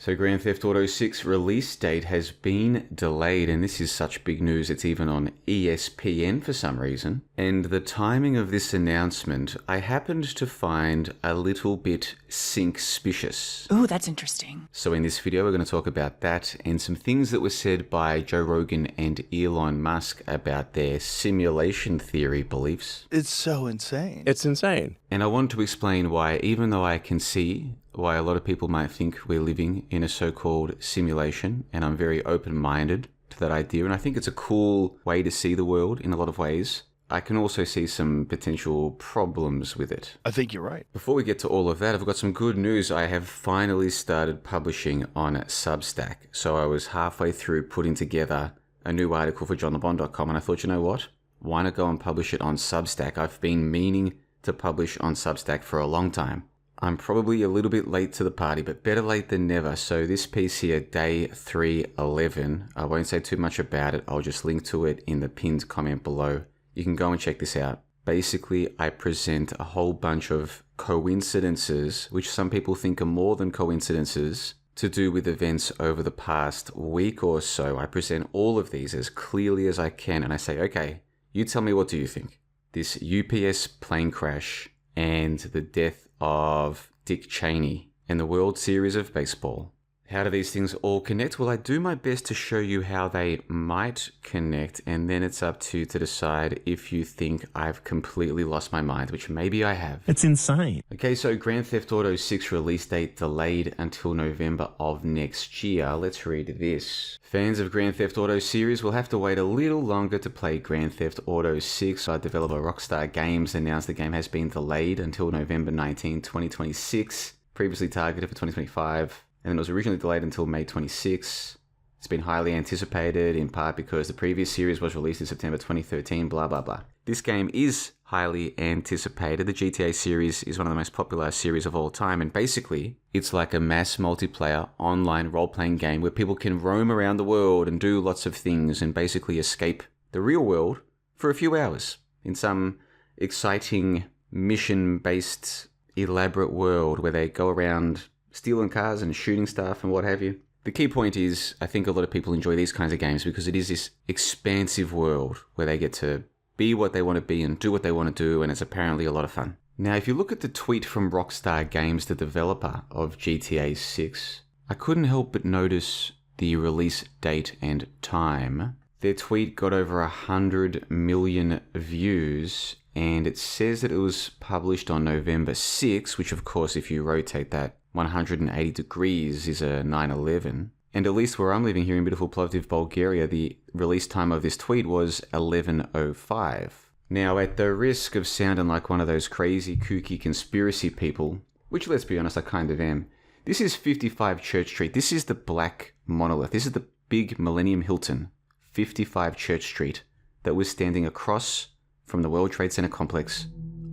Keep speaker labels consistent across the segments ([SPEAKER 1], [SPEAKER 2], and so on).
[SPEAKER 1] So Grand Theft Auto 6 release date has been delayed, and this is such big news it's even on ESPN for some reason. And the timing of this announcement I happened to find a little bit suspicious.
[SPEAKER 2] Ooh, that's interesting.
[SPEAKER 1] So in this video we're going to talk about that and some things that were said by Joe Rogan and Elon Musk about their simulation theory beliefs.
[SPEAKER 3] It's so insane.
[SPEAKER 4] It's insane.
[SPEAKER 1] And I want to explain why, even though I can see why a lot of people might think we're living in a so-called simulation, and I'm very open-minded to that idea, and I think it's a cool way to see the world in a lot of ways, I can also see some potential problems with it.
[SPEAKER 3] I think you're right.
[SPEAKER 1] Before we get to all of that, I've got some good news. I have finally started publishing on Substack. So I was halfway through putting together a new article for johnlebon.com, and I thought, you know what? Why not go and publish it on Substack? I've been meaning to publish on Substack for a long time. I'm probably a little bit late to the party, but better late than never. So this piece here, day 311, I won't say too much about it. I'll just link to it in the pinned comment below. You can go and check this out. Basically, I present a whole bunch of coincidences, which some people think are more than coincidences, to do with events over the past week or so. I present all of these as clearly as I can, and I say, okay, you tell me, what do you think? This UPS plane crash and the death of Dick Cheney and the World Series of Baseball. How do these things all connect? Well, I do my best to show you how they might connect, and then it's up to you to decide if you think I've completely lost my mind, which maybe I have.
[SPEAKER 5] It's insane.
[SPEAKER 1] Okay, so Grand Theft Auto 6 release date delayed until November of next year. Let's read this. Fans of Grand Theft Auto series will have to wait a little longer to play Grand Theft Auto 6. Developer Rockstar Games announced the game has been delayed until November 19, 2026, previously targeted for 2025. And then it was originally delayed until May 26. It's been highly anticipated, in part because the previous series was released in September 2013, blah, blah, blah. This game is highly anticipated. The GTA series is one of the most popular series of all time, and basically, it's like a mass multiplayer online role-playing game where people can roam around the world and do lots of things and basically escape the real world for a few hours in some exciting mission-based elaborate world where they go around stealing cars and shooting stuff and what have you. The key point is, I think a lot of people enjoy these kinds of games because it is this expansive world where they get to be what they want to be and do what they want to do, and it's apparently a lot of fun. Now, if you look at the tweet from Rockstar Games, the developer of GTA 6, I couldn't help but notice the release date and time. Their tweet got over 100 million views, and it says that it was published on November 6, which of course, if you rotate that 180 degrees is a 9/11. And at least where I'm living here in beautiful Plovdiv, Bulgaria, the release time of this tweet was 11:05. Now, at the risk of sounding like one of those crazy, kooky conspiracy people, which, let's be honest, I kind of am, this is 55 Church Street. This is the black monolith. This is the big Millennium Hilton, 55 Church Street, that was standing across from the World Trade Center complex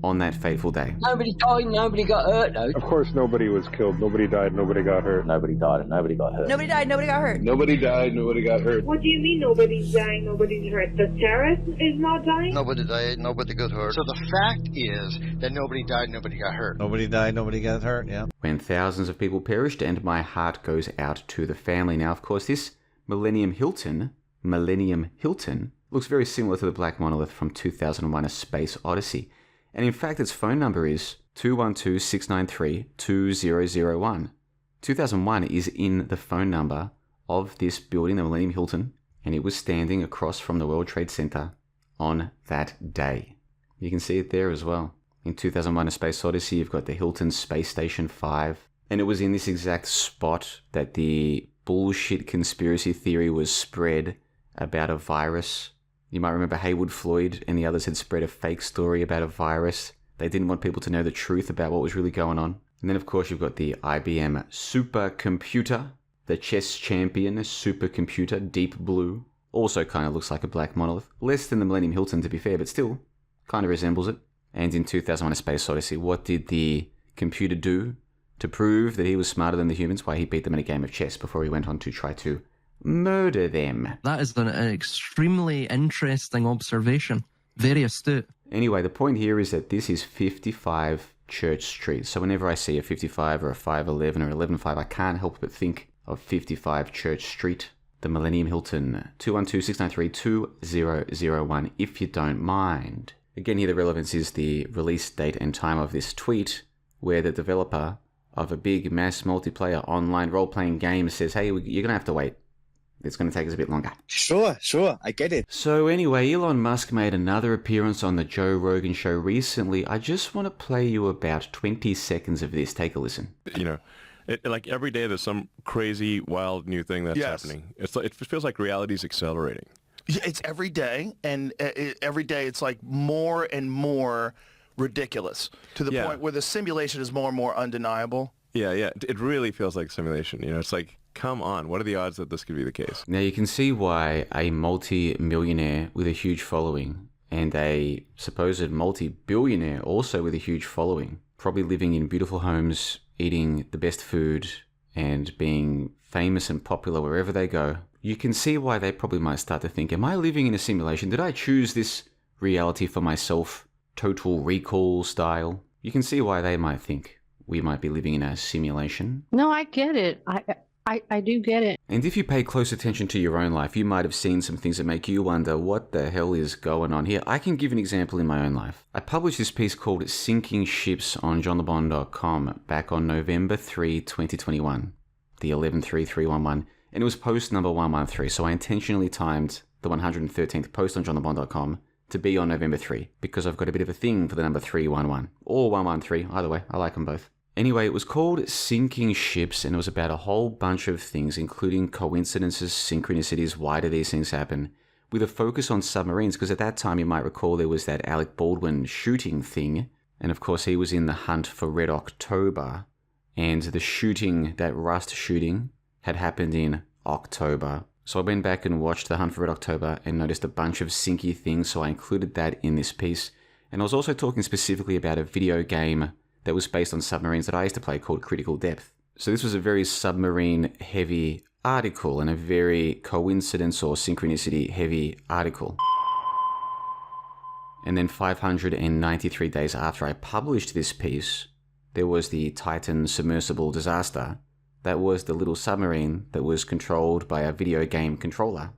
[SPEAKER 1] on that fateful day.
[SPEAKER 6] Nobody died, nobody got hurt though.
[SPEAKER 4] Of course nobody was killed, nobody died, nobody got hurt.
[SPEAKER 7] Nobody died and nobody got hurt.
[SPEAKER 2] Nobody died, nobody got hurt.
[SPEAKER 4] Nobody died, nobody got hurt.
[SPEAKER 8] What do you mean nobody's dying, nobody's hurt? The terrorist is not dying?
[SPEAKER 9] Nobody died, nobody got hurt. So the fact is that nobody died, nobody got hurt.
[SPEAKER 5] Nobody died, nobody got hurt, yeah.
[SPEAKER 1] When thousands of people perished, and my heart goes out to the family. Now, of course, this Millennium Hilton, looks very similar to the black monolith from 2001: A Space Odyssey. And in fact, its phone number is 212-693-2001. 2001 is in the phone number of this building, the Millennium Hilton, and it was standing across from the World Trade Center on that day. You can see it there as well. In 2001: A Space Odyssey, you've got the Hilton Space Station 5, and it was in this exact spot that the bullshit conspiracy theory was spread about a virus. You might remember Haywood Floyd and the others had spread a fake story about a virus. They didn't want people to know the truth about what was really going on. And then, of course, you've got the IBM supercomputer, the chess champion supercomputer, Deep Blue. Also kind of looks like a black monolith. Less than the Millennium Hilton, to be fair, but still kind of resembles it. And in 2001: A Space Odyssey, what did the computer do to prove that he was smarter than the humans? Why, he beat them in a game of chess before he went on to try to murder them.
[SPEAKER 10] That is an extremely interesting observation. Very astute.
[SPEAKER 1] Anyway, the point here is that this is 55 Church Street. So whenever I see a 55 or a 511 or 115, I can't help but think of 55 Church Street, the Millennium Hilton, 212-693-2001, if you don't mind. Again, here the relevance is the release date and time of this tweet, where the developer of a big mass multiplayer online role-playing game says, hey, you're going to have to wait. It's going to take us a bit longer.
[SPEAKER 2] Sure, I get it.
[SPEAKER 1] So anyway, Elon Musk made another appearance on the Joe Rogan show recently. I just want to play you about 20 seconds of this. Take a listen.
[SPEAKER 7] You know, like every day there's some crazy, wild new thing that's happening. It feels like reality's accelerating.
[SPEAKER 3] It's every day, and every day it's like more and more ridiculous to the point where the simulation is more and more undeniable.
[SPEAKER 7] Yeah. It really feels like simulation. You know, it's like, come on, what are the odds that this could be the case?
[SPEAKER 1] Now you can see why a multi-millionaire with a huge following and a supposed multi-billionaire also with a huge following, probably living in beautiful homes, eating the best food, and being famous and popular wherever they go, you can see why they probably might start to think, am I living in a simulation? Did I choose this reality for myself? Total Recall style. You can see why they might think we might be living in a simulation.
[SPEAKER 11] No, I get it. I do get it.
[SPEAKER 1] And if you pay close attention to your own life, you might have seen some things that make you wonder what the hell is going on here. I can give an example in my own life. I published this piece called Sinking Ships on johnlebon.com back on November 3, 2021, the 11-3-311, and it was post number 113, so I intentionally timed the 113th post on johnlebon.com to be on November 3, because I've got a bit of a thing for the number 311, or 113, either way, I like them both. Anyway, it was called Sinking Ships, and it was about a whole bunch of things, including coincidences, synchronicities, why do these things happen, with a focus on submarines, because at that time, you might recall, there was that Alec Baldwin shooting thing, and of course, he was in the hunt for Red October, and the shooting, that Rust shooting, had happened in October. So I went back and watched The Hunt for Red October and noticed a bunch of sinky things, so I included that in this piece. And I was also talking specifically about a video game that was based on submarines that I used to play called Critical Depth. So this was a very submarine-heavy article and a very coincidence or synchronicity-heavy article. And then 593 days after I published this piece, there was the Titan submersible disaster. That was the little submarine that was controlled by a video game controller.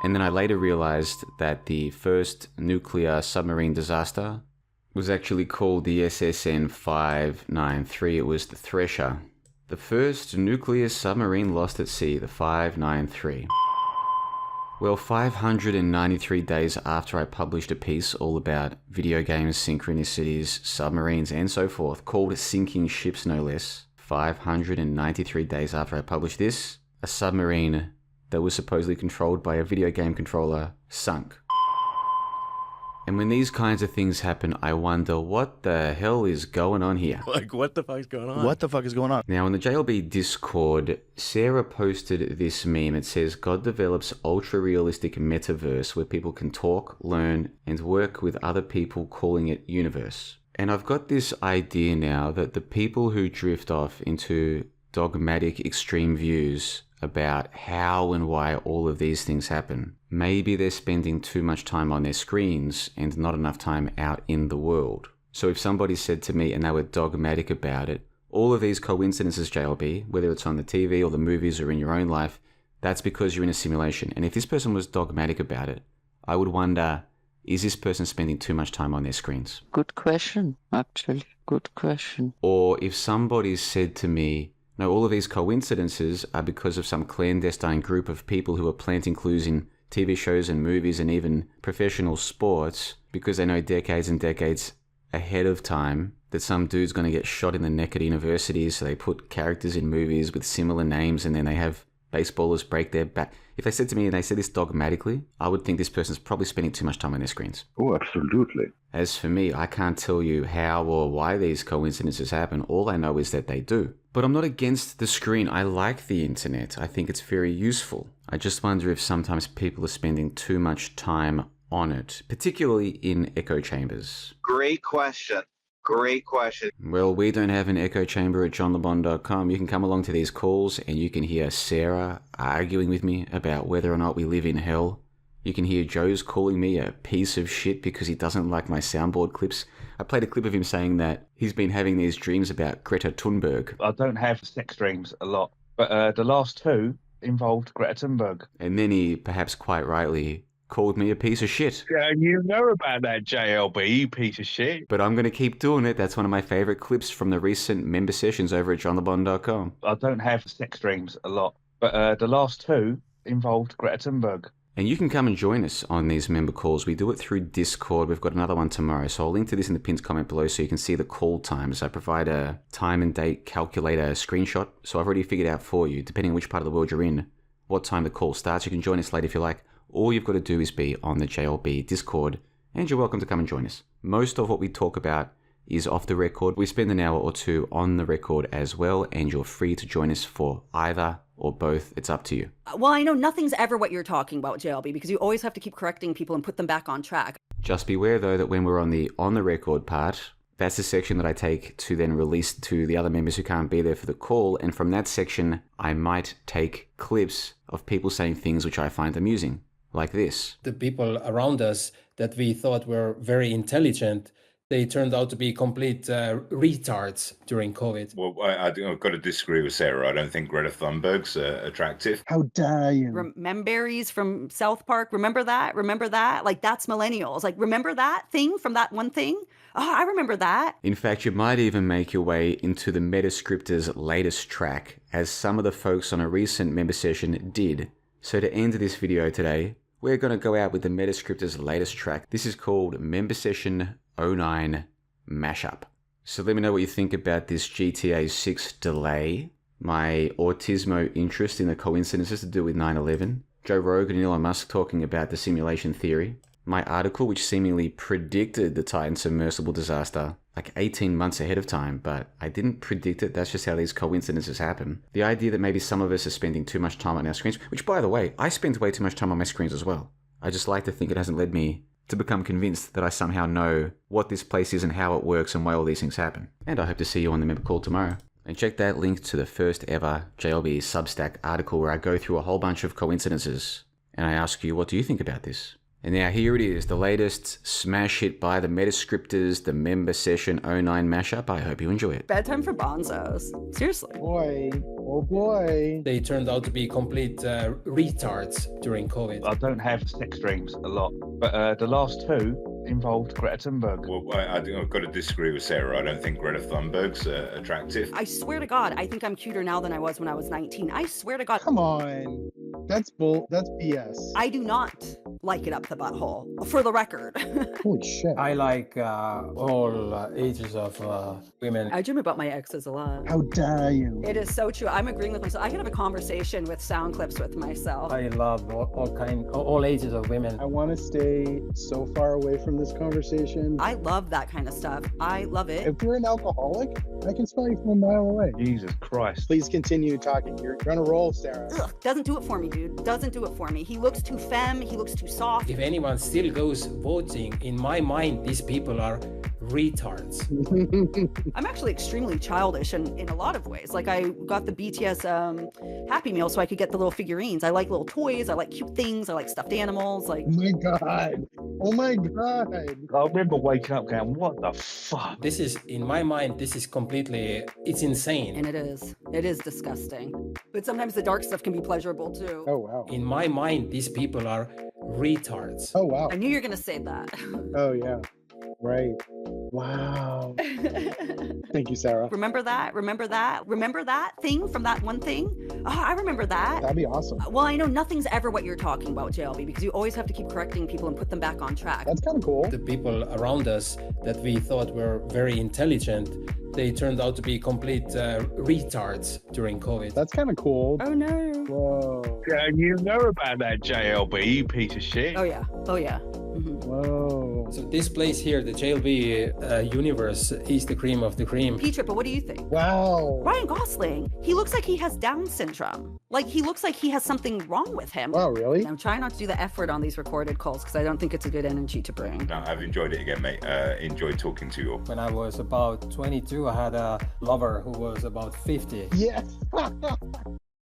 [SPEAKER 1] And then I later realized that the first nuclear submarine disaster was actually called the SSN 593. It was the Thresher. The first nuclear submarine lost at sea, the 593. Well, 593 days after I published a piece all about video games, synchronicities, submarines, and so forth, called Sinking Ships no less, 593 days after I published this, a submarine that was supposedly controlled by a video game controller sunk. And when these kinds of things happen, I wonder what the hell is going on here.
[SPEAKER 7] Like, what the fuck is going on?
[SPEAKER 3] What the fuck is going on?
[SPEAKER 1] Now, in the JLB Discord, Sarah posted this meme. It says, God develops ultra-realistic metaverse where people can talk, learn, and work with other people, calling it universe. And I've got this idea now that the people who drift off into dogmatic extreme views about how and why all of these things happen, maybe they're spending too much time on their screens and not enough time out in the world. So if somebody said to me and they were dogmatic about it, all of these coincidences, JLB, whether it's on the TV or the movies or in your own life, that's because you're in a simulation. And if this person was dogmatic about it, I would wonder, is this person spending too much time on their screens?
[SPEAKER 6] Good question, actually. Good question.
[SPEAKER 1] Or if somebody said to me, no, all of these coincidences are because of some clandestine group of people who are planting clues in TV shows and movies and even professional sports because they know decades and decades ahead of time that some dude's going to get shot in the neck at university, so they put characters in movies with similar names and then they have baseballers break their back. If they said to me and they said this dogmatically, I would think this person's probably spending too much time on their screens.
[SPEAKER 4] Oh, absolutely.
[SPEAKER 1] As for me, I can't tell you how or why these coincidences happen. All I know is that they do. But I'm not against the screen. I like the internet. I think it's very useful. I just wonder if sometimes people are spending too much time on it, particularly in echo chambers.
[SPEAKER 2] Great question. Great question.
[SPEAKER 1] Well, we don't have an echo chamber at johnlebon.com. You can come along to these calls and you can hear Sarah arguing with me about whether or not we live in hell. You can hear Joe's calling me a piece of shit because he doesn't like my soundboard clips. I played a clip of him saying that he's been having these dreams about Greta Thunberg.
[SPEAKER 12] I don't have sex dreams a lot,
[SPEAKER 2] But the last two involved Greta Thunberg.
[SPEAKER 1] And then he, perhaps quite rightly, called me a piece of shit.
[SPEAKER 4] Yeah, you know about that JLB, you piece of shit.
[SPEAKER 1] But I'm going to keep doing it. That's one of my favorite clips from the recent member sessions over at johnlebon.com.
[SPEAKER 2] I don't have sex dreams a lot, but the last two involved Greta Thunberg.
[SPEAKER 1] And you can come and join us on these member calls. We do it through Discord. We've got another one tomorrow. So I'll link to this in the pinned comment below so you can see the call times. I provide a time and date calculator screenshot. So I've already figured out for you, depending on which part of the world you're in, what time the call starts. You can join us late if you like. All you've got to do is be on the JLB Discord, and you're welcome to come and join us. Most of what we talk about is off the record. We spend an hour or two on the record as well, and you're free to join us for either or both. It's up to you.
[SPEAKER 12] Well, I know nothing's ever what you're talking about, JLB, because you always have to keep correcting people and put them back on track.
[SPEAKER 1] Just beware, though, that when we're on the record part, that's the section that I take to then release to the other members who can't be there for the call, and from that section, I might take clips of people saying things which I find amusing. Like this.
[SPEAKER 13] The people around us that we thought were very intelligent, they turned out to be complete retards during COVID.
[SPEAKER 14] Well, I've got to disagree with Sarah. I don't think Greta Thunberg's attractive.
[SPEAKER 2] How dare you?
[SPEAKER 12] Rememberries from South Park. Remember that? Remember that? Like, that's millennials. Like, remember that thing from that one thing? Oh, I remember that.
[SPEAKER 1] In fact, you might even make your way into the Metascriptors' latest track, as some of the folks on a recent member session did. So to end this video today, we're going to go out with the Metascriptors' latest track. This is called Member Session 09 Mashup. So let me know what you think about this GTA 6 delay, my autismo interest in the coincidences to do with 9/11, Joe Rogan and Elon Musk talking about the simulation theory, my article which seemingly predicted the Titan submersible disaster like 18 months ahead of time, but I didn't predict it. That's just how these coincidences happen. The idea that maybe some of us are spending too much time on our screens, which by the way, I spend way too much time on my screens as well. I just like to think it hasn't led me to become convinced that I somehow know what this place is and how it works and why all these things happen. And I hope to see you on the member call tomorrow. And check that link to the first ever JLB Substack article where I go through a whole bunch of coincidences and I ask you, what do you think about this? And now here it is, the latest smash hit by the Metascriptors, the Member Session 09 mashup. I hope you enjoy it.
[SPEAKER 12] Bedtime for bonzos. Seriously.
[SPEAKER 2] Boy, oh boy.
[SPEAKER 13] They turned out to be complete retards during COVID.
[SPEAKER 2] I don't have sex dreams a lot, but the last two involved Greta Thunberg.
[SPEAKER 14] Well, I've got to disagree with Sarah. I don't think Greta Thunberg's attractive.
[SPEAKER 12] I swear to God, I think I'm cuter now than I was when I was 19. I swear to God.
[SPEAKER 2] Come on. That's BS.
[SPEAKER 12] I do not like it up the butthole, for the record.
[SPEAKER 2] Holy shit.
[SPEAKER 13] I like all ages of women.
[SPEAKER 12] I dream about my exes a lot.
[SPEAKER 2] How dare you?
[SPEAKER 12] It is so true. I'm agreeing with myself. I can have a conversation with sound clips with myself.
[SPEAKER 13] I love all ages of women.
[SPEAKER 2] I want to stay so far away from this conversation.
[SPEAKER 12] I love that kind of stuff. I love it.
[SPEAKER 2] If you're an alcoholic, I can smell you from a mile away. Jesus Christ. Please continue talking. You're on a roll, Sarah.
[SPEAKER 12] Ugh, doesn't do it for me, dude. Doesn't do it for me. He looks too femme. He looks too soft.
[SPEAKER 13] If anyone still goes voting, in my mind, these people are retards.
[SPEAKER 12] I'm actually extremely childish in a lot of ways. Like, I got the BTS Happy Meal so I could get the little figurines. I like little toys. I like cute things. I like stuffed animals. Like,
[SPEAKER 2] oh my God. Oh my God. I remember waking up going, what the fuck?
[SPEAKER 13] This is, in my mind, this is completely, it's insane.
[SPEAKER 12] And it is. It is disgusting. But sometimes the dark stuff can be pleasurable too.
[SPEAKER 2] Oh, wow.
[SPEAKER 13] In my mind, these people are retards.
[SPEAKER 2] Oh, wow.
[SPEAKER 12] I knew you were going to say that.
[SPEAKER 2] Oh, yeah. Right. Wow. Thank you, Sarah.
[SPEAKER 12] Remember that? Remember that? Remember that thing from that one thing? Oh, I remember that.
[SPEAKER 2] That'd be awesome.
[SPEAKER 12] Well, I know nothing's ever what you're talking about, JLB, because you always have to keep correcting people and put them back on track.
[SPEAKER 2] That's kind of cool.
[SPEAKER 13] The people around us that we thought were very intelligent, they turned out to be complete retards during COVID.
[SPEAKER 2] That's kind of cool.
[SPEAKER 12] Oh, no.
[SPEAKER 2] Whoa.
[SPEAKER 4] Yeah, you know about that JLB, you piece of shit.
[SPEAKER 12] Oh, yeah. Oh, yeah.
[SPEAKER 2] Whoa.
[SPEAKER 13] So this place here, the JLB universe, is the cream of the cream.
[SPEAKER 12] Peter, but what do you think?
[SPEAKER 2] Wow.
[SPEAKER 12] Ryan Gosling, he looks like he has Down syndrome. Like, he looks like he has something wrong with him.
[SPEAKER 2] Oh, really?
[SPEAKER 12] I'm trying not to do the F word on these recorded calls because I don't think it's a good energy to bring.
[SPEAKER 14] No, I've enjoyed it again, mate. Enjoyed talking to you all.
[SPEAKER 13] When I was about 22, I had a lover who was about 50.
[SPEAKER 2] Yes.